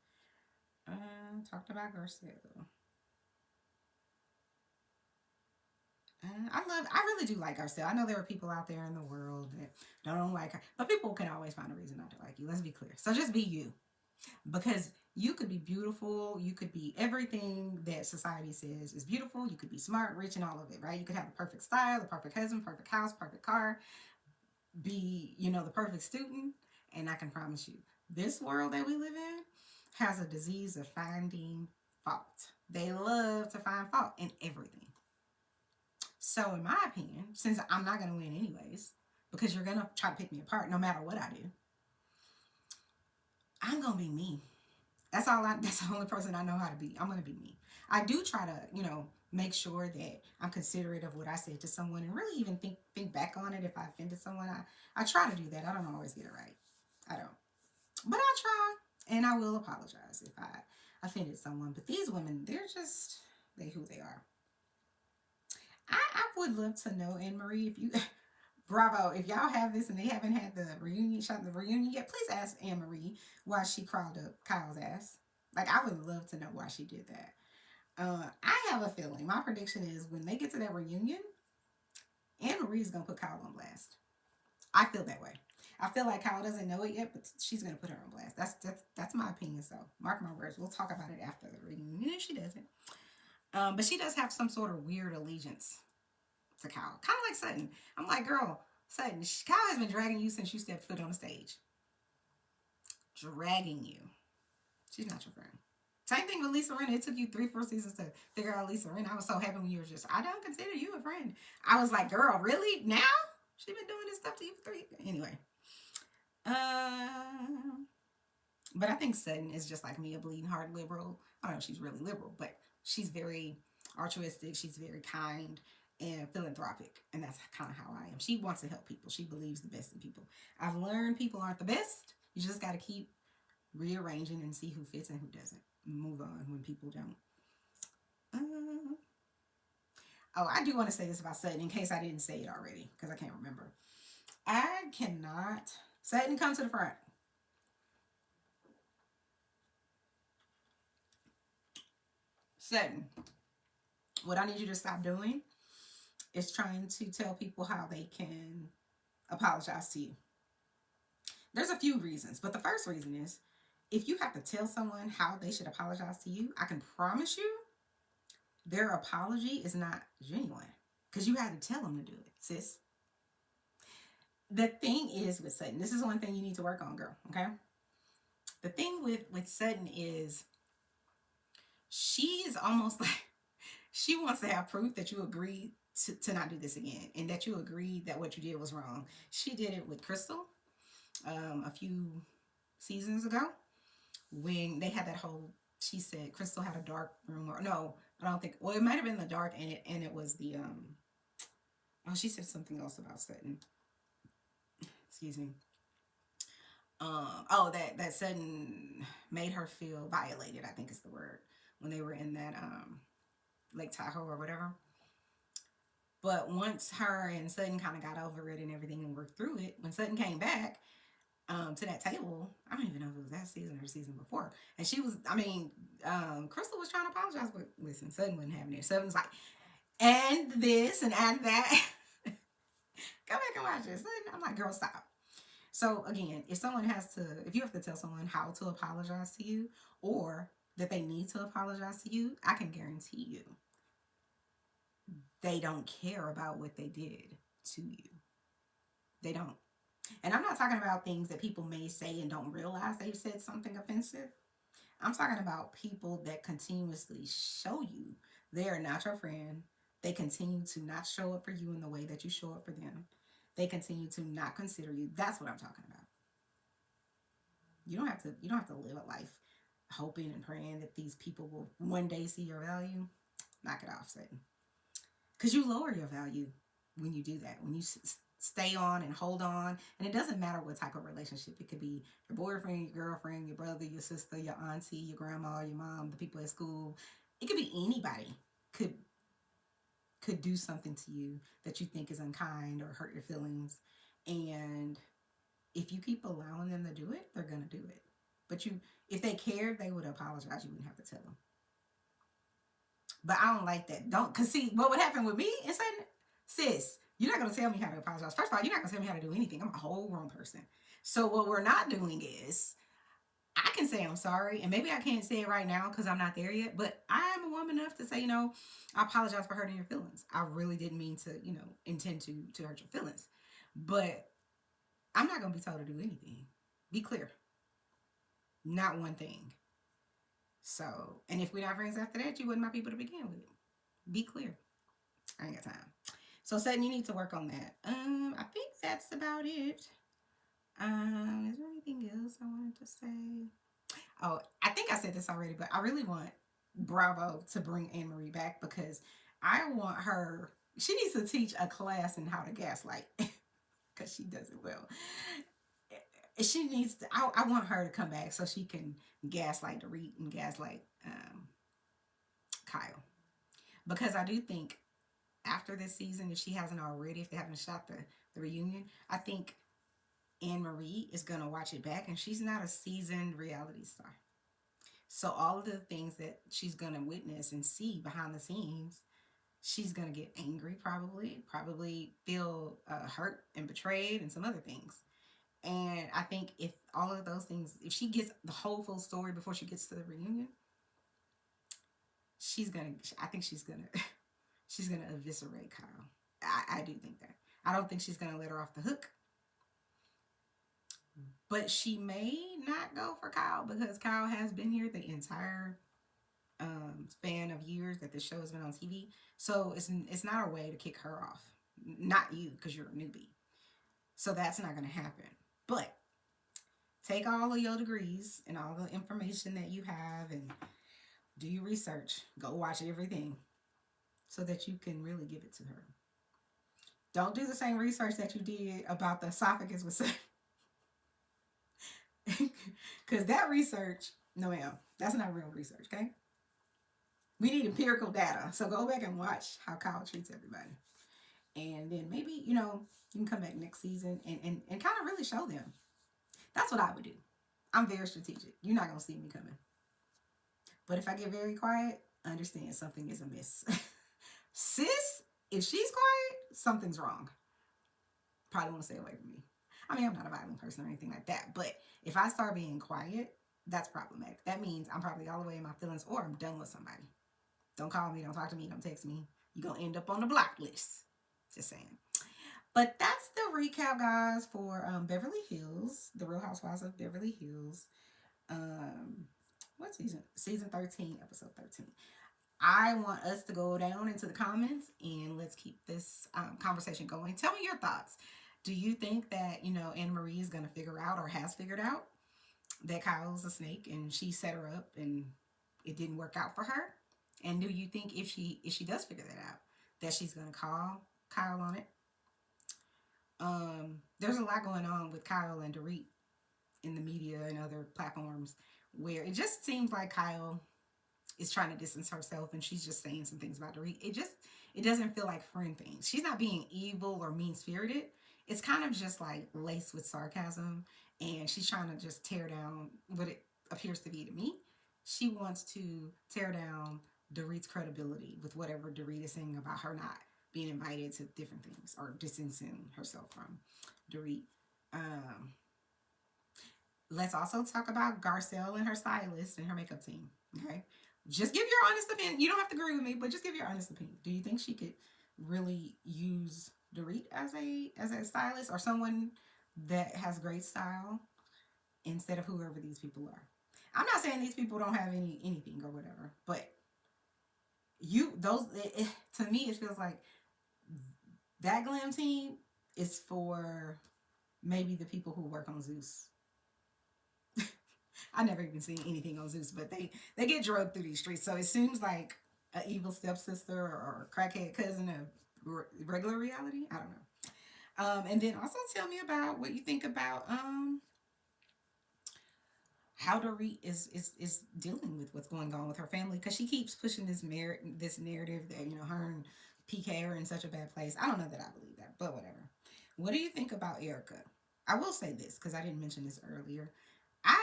Talked about Garcelle. I really do like Garcelle. I know there are people out there in the world that don't like her, but people can always find a reason not to like you. Let's be clear. So just be you, because you could be beautiful. You could be everything that society says is beautiful. You could be smart, rich, and all of it, right? You could have the perfect style, the perfect husband, perfect house, perfect car, be, the perfect student. And I can promise you, this world that we live in has a disease of finding fault. They love to find fault in everything. So in my opinion, since I'm not going to win anyways, because you're going to try to pick me apart no matter what I do, I'm going to be me. That's the only person I know how to be. I'm going to be me. I do try to, make sure that I'm considerate of what I said to someone and really even think back on it if I offended someone. I try to do that. I don't always get it right. I don't. But I try and I will apologize if I offended someone. But these women, they're just they who they are. I would love to know, Anne Marie, if you Bravo, if y'all have this and they haven't had the reunion shot the reunion yet, please ask Anne Marie why she crawled up Kyle's ass. Like I would love to know why she did that. I have a feeling. My prediction is when they get to that reunion, Anne Marie is gonna put Kyle on blast. I feel that way. I feel like Kyle doesn't know it yet, but she's gonna put her on blast. That's my opinion. So mark my words. We'll talk about it after the reunion if she doesn't. But she does have some sort of weird allegiance to Kyle, kind of like Sutton. I'm like, girl, Sutton, Kyle has been dragging you since you stepped foot on the stage. Dragging you. She's not your friend. Same thing with Lisa Rinna. It took you 3, 4 seasons to figure out Lisa Rinna. I was so happy when you were just, I don't consider you a friend. I was like, girl, really? Now? She's been doing this stuff to you for 3. Anyway. But I think Sutton is just like me, a bleeding heart liberal. I don't know if she's really liberal, but she's very altruistic. She's very kind and philanthropic. And that's kind of how I am. She wants to help people. She believes the best in people. I've learned people aren't the best. You just got to keep rearranging and see who fits and who doesn't. Move on when people don't. Oh, I do want to say this about Sutton in case I didn't say it already because I can't remember. I cannot. Sutton, come to the front. Sutton, what I need you to stop doing is trying to tell people how they can apologize to you. There's a few reasons, but the first reason is if you have to tell someone how they should apologize to you, I can promise you their apology is not genuine because you had to tell them to do it, sis. The thing is with Sutton, this is one thing you need to work on, girl, okay? The thing with Sutton is she is almost like she wants to have proof that you agreed to not do this again and that you agreed that what you did was wrong. She did it with Crystal a few seasons ago when they had that whole, she said Crystal had a dark room, or no, I don't think, well, it might have been the dark and it was the, oh, she said something else about Sutton. Excuse me. Oh, that Sutton made her feel violated, I think is the word, when they were in that Lake Tahoe or whatever. But once her and Sutton kind of got over it and everything and worked through it, when Sutton came back to that table, I don't even know if it was that season or the season before, and she was, I mean, Crystal was trying to apologize, but listen, Sutton wasn't having it. Sutton was like, and this and add that. Go back and watch this. I'm like, girl, stop. So again, if you have to tell someone how to apologize to you or that they need to apologize to you, I can guarantee you they don't care about what they did to you. They don't. And I'm not talking about things that people may say and don't realize they've said something offensive. I'm talking about people that continuously show you they are not your friend. They continue to not show up for you in the way that you show up for them. They continue to not consider you. That's what I'm talking about. You don't have to live a life hoping and praying that these people will one day see your value. Knock it off, Satan. Because you lower your value when you do that. When you stay on and hold on. And it doesn't matter what type of relationship. It could be your boyfriend, your girlfriend, your brother, your sister, your auntie, your grandma, your mom, the people at school. It could be anybody could do something to you that you think is unkind or hurt your feelings. And if you keep allowing them to do it, they're going to do it. But if they cared, they would apologize. You wouldn't have to tell them. But I don't like that. Because see, what would happen with me is saying, sis, you're not going to tell me how to apologize. First of all, you're not going to tell me how to do anything. I'm a whole grown person. So what we're not doing is, I can say I'm sorry, and maybe I can't say it right now because I'm not there yet, but I'm a woman enough to say, I apologize for hurting your feelings. I really didn't mean to, intend to hurt your feelings. But I'm not going to be told to do anything. Be clear. Not one thing. So, and if we're not friends after that, you wouldn't my people to begin with. Be clear. I ain't got time. So, Sutton, you need to work on that. I think that's about it. Is there anything else I wanted to say? Oh, I think I said this already, but I really want Bravo to bring Anne Marie back because I want her. She needs to teach a class in how to gaslight because she does it well. She needs to. I want her to come back so she can gaslight Dorit and gaslight Kyle, because I do think after this season, if she hasn't already, if they haven't shot the reunion, I think Anne-Marie is gonna watch it back, and she's not a seasoned reality star. So all of the things that she's gonna witness and see behind the scenes, she's gonna get angry, probably feel hurt and betrayed, and some other things. And I think if all of those things, if she gets the whole full story before she gets to the reunion, she's gonna. I think she's gonna. She's gonna eviscerate Kyle. I do think that. I don't think she's gonna let her off the hook, but she may not go for Kyle because Kyle has been here the entire span of years that this show has been on TV. So it's not a way to kick her off. Not you, because you're a newbie. So that's not gonna happen. But take all of your degrees and all the information that you have and do your research. Go watch everything so that you can really give it to her. Don't do the same research that you did about the esophagus with because that research, no ma'am, that's not real research, okay? We need empirical data. So go back and watch how Kyle treats everybody. And then maybe, you can come back next season and kind of really show them. That's what I would do. I'm very strategic. You're not going to see me coming. But if I get very quiet, understand something is amiss. Sis, if she's quiet, something's wrong. Probably want to stay away from me. I mean, I'm not a violent person or anything like that. But if I start being quiet, that's problematic. That means I'm probably all the way in my feelings or I'm done with somebody. Don't call me, don't talk to me, don't text me. You're going to end up on the block list. Just saying. But that's the recap, guys, for Beverly Hills, The Real Housewives of Beverly Hills. What season? Season 13, episode 13. I want us to go down into the comments and let's keep this conversation going. Tell me your thoughts. Do you think that, Anne-Marie is going to figure out or has figured out that Kyle's a snake and she set her up and it didn't work out for her? And do you think if she does figure that out, that she's going to call Kyle on it? There's a lot going on with Kyle and Dorit in the media and other platforms where it just seems like Kyle is trying to distance herself and she's just saying some things about Dorit. It doesn't feel like friend things. She's not being evil or mean-spirited. It's kind of just like laced with sarcasm, and she's trying to just tear down what it appears to be to me. She wants to tear down Dorit's credibility with whatever Dorit is saying about her not being invited to different things or distancing herself from Dorit. Let's also talk about Garcelle and her stylist and her makeup team. Okay, just give your honest opinion. You don't have to agree with me, but just give your honest opinion. Do you think she could really use Dorit as a stylist or someone that has great style instead of whoever these people are? I'm not saying these people don't have anything or whatever, but to me it feels like that glam team is for maybe the people who work on Zeus. I never even seen anything on Zeus, but they get drugged through these streets. So it seems like an evil stepsister or crackhead cousin of regular reality. I don't know. And then also tell me about what you think about how Dorit is dealing with what's going on with her family, because she keeps pushing this narrative that her and PK are in such a bad place. I don't know that I believe that, but whatever. What do you think about Erica? I will say this because I didn't mention this earlier. I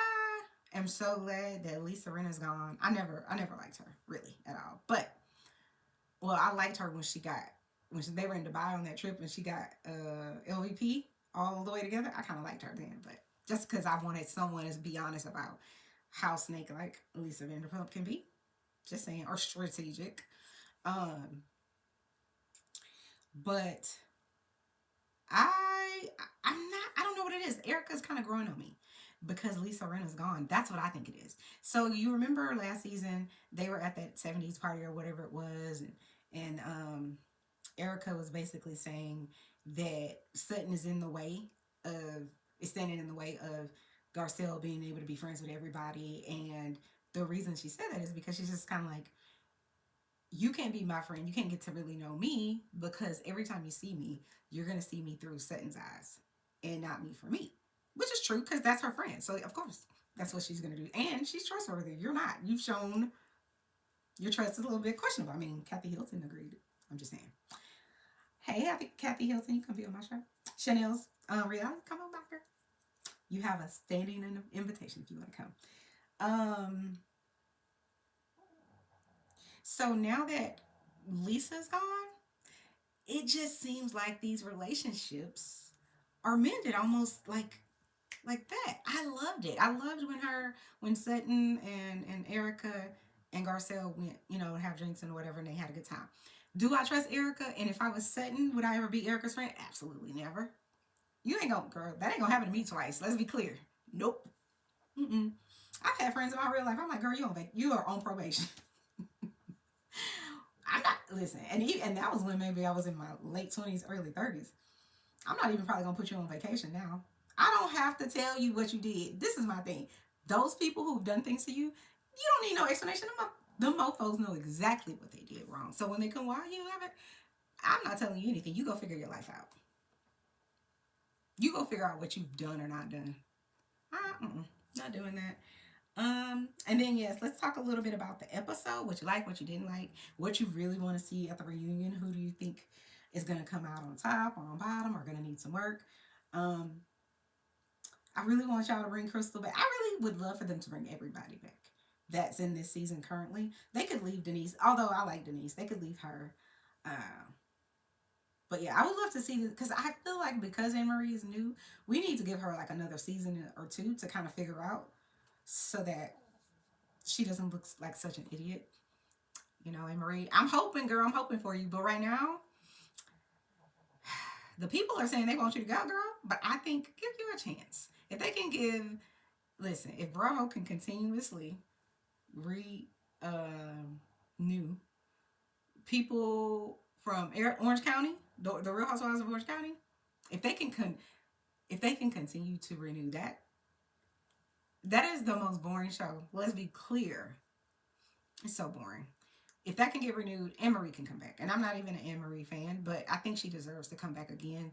am so glad that Lisa Rinna's gone. I never liked her really at all. But I liked her when they were in Dubai on that trip and she got LVP all the way together. I kind of liked her then, but just because I wanted someone to be honest about how snake-like Lisa Vanderpump can be, just saying, or strategic. But I don't know what it is. Erica's kind of growing on me because Lisa Rinna's gone. That's what I think it is. So you remember last season they were at that 70s party or whatever it was, and Erica was basically saying that Sutton is standing in the way of Garcelle being able to be friends with everybody. And the reason she said that is because she's just kind of like, you can't be my friend. You can't get to really know me because every time you see me, you're going to see me through Sutton's eyes and not me for me, which is true because that's her friend. So, of course, that's what she's going to do. And she's trustworthy. You're not. You've shown your trust is a little bit questionable. I mean, Kathy Hilton agreed. I'm just saying. Hey, Kathy Hilton, you come be on my show. Chanel's reality, come on back, girl. You have a standing invitation if you want to come. Um, so now that Lisa's gone, it just seems like these relationships are mended almost like that. I loved it. I loved when Sutton and Erica and Garcelle went, to have drinks and whatever, and they had a good time. Do I trust Erica? And if I was Sutton, would I ever be Erica's friend? Absolutely never. You ain't gonna, girl. That ain't gonna happen to me twice. Let's be clear. Nope. Mm-mm. I've had friends in my real life. I'm like, girl, you are on probation. I'm not. Listen, and that was when maybe I was in my late 20s, early 30s. I'm not even probably gonna put you on vacation now. I don't have to tell you what you did. This is my thing. Those people who've done things to you, you don't need no explanation. Them mofos know exactly what they did wrong. So when they come, why you haven't? I'm not telling you anything. You go figure your life out. You go figure out what you've done or not done. Not doing that. And then yes, let's talk a little bit about the episode. What you like, what you didn't like, what you really want to see at the reunion. Who do you think is going to come out on top or on bottom or going to need some work? Um, I really want y'all to bring Crystal back. I really would love for them to bring everybody back that's in this season currently. They could leave Denise, although I like Denise. They could leave her. But yeah, I would love to see this because I feel like because Anne-Marie is new, we need to give her like another season or two to kind of figure out so that she doesn't look like such an idiot. Anne-Marie, I'm hoping, girl, I'm hoping for you. But right now, the people are saying they want you to go, girl. But I think give you a chance. If they can listen, if Bravo can continuously new people from Orange County, the Real Housewives of Orange County, if they can if they can continue to renew that, that is the most boring show. Let's be clear. It's so boring. If that can get renewed, Anne-Marie can come back. And I'm not even an Anne-Marie fan, but I think she deserves to come back again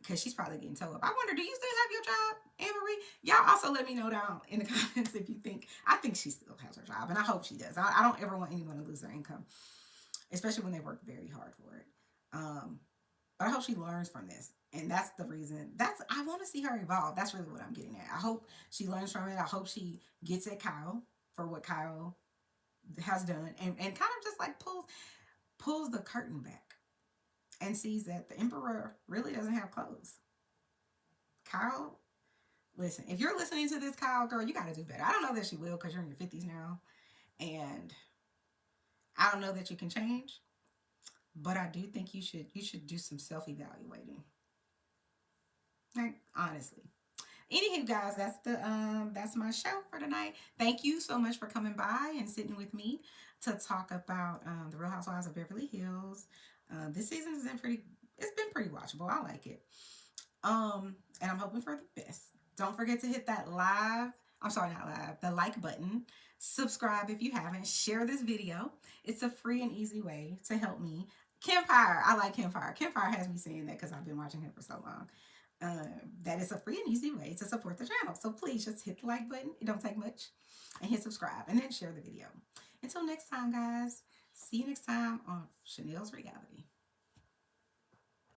because she's probably getting towed up. I wonder, do you still have your job, Anne-Marie? Y'all also let me know down in the comments if you think, I think she still has her job, and I hope she does. I don't ever want anyone to lose their income, especially when they work very hard for it. But I hope she learns from this. And that's the reason. I want to see her evolve. That's really what I'm getting at. I hope she learns from it. I hope she gets at Kyle for what Kyle has done and kind of just like pulls the curtain back and sees that the emperor really doesn't have clothes. Kyle, listen, if you're listening to this, Kyle, girl, you got to do better. I don't know that she will because you're in your 50s now. And I don't know that you can change. But I do think you should do some self-evaluating. Like, honestly. Anywho, guys, that's my show for tonight. Thank you so much for coming by and sitting with me to talk about the Real Housewives of Beverly Hills. This season has been pretty watchable. I like it. And I'm hoping for the best. Don't forget to hit that the like button. Subscribe if you haven't. Share this video. It's a free and easy way to help me. Campfire. I like Campfire. Campfire has me saying that because I've been watching him for so long. That is a free and easy way to support the channel. So please just hit the like button. It don't take much. And hit subscribe. And then share the video. Until next time, guys. See you next time on Chanel's Reality.